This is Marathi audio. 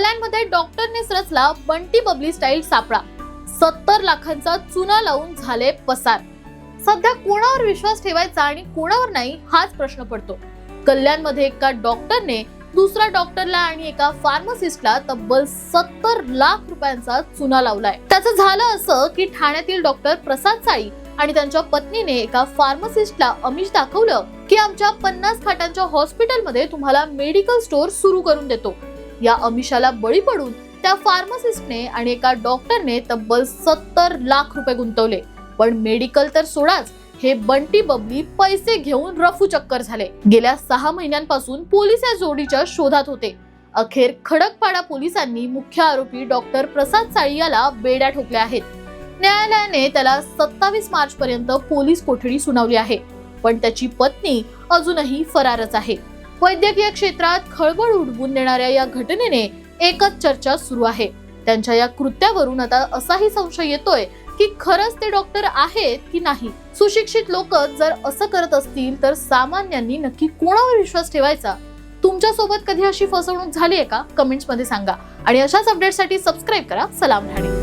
कल्याणमध्ये डॉक्टरनेच रचला बंटी बबली स्टाईल सापळा. 70 लाखांचा चुना लावून झाले पसार. सध्या कोणावर विश्वास ठेवायचा आणि कोणावर नाही हाच प्रश्न पडतो. कल्याणमध्ये एका डॉक्टरने दुसऱ्या डॉक्टरला आणि एका फार्मासिस्टला तब्बल 70 लाख रुपयांचा चुना लावलाय. त्याचं झालं असं की ठाण्यातील डॉक्टर प्रसाद साळी आणि त्यांच्या पत्नीने एका फार्मासिस्टला आमिष दाखवलं की आमच्या 50 खाटांच्या हॉस्पिटलमध्ये तुम्हाला मेडिकल स्टोअर सुरू करून देतो. या आमिषाला बळी पडून त्या फार्मासिस्टने आणि एका डॉक्टरने तब्बल 70 लाख रुपये गुंतवले. पण मेडिकल तर सोडाच, हे बंटी बबली पैसे घेऊन रफू चक्कर झाले. गेल्या 6 महिन्यांपासून पोलीस या जोडीच्या शोधात होते. अखेर खडकपाडा पोलिसांनी मुख्य आरोपी डॉक्टर प्रसाद साळी याला बेड्या ठोकल्या आहेत. न्यायालयाने त्याला 27 मार्च पर्यंत पोलीस कोठडी सुनावली आहे. पण त्याची पत्नी अजूनही फरारच आहे. वैद्यकीय क्षेत्रात खळबळ उडवून देणाऱ्या या घटनेने एकच चर्चा सुरू आहे. त्यांच्या या कृत्यावरून आता असाही संशय येतोय की खरंच ते डॉक्टर आहेत की नाही. सुशिक्षित लोक जर असं करत असतील तर सामान्यांनी नक्की कोणावर विश्वास ठेवायचा? तुमच्या सोबत कधी अशी फसवणूक झाली आहे का? कमेंट्स मध्ये सांगा आणि अशाच अपडेटसाठी सबस्क्राईब करा सलाम ठाणे.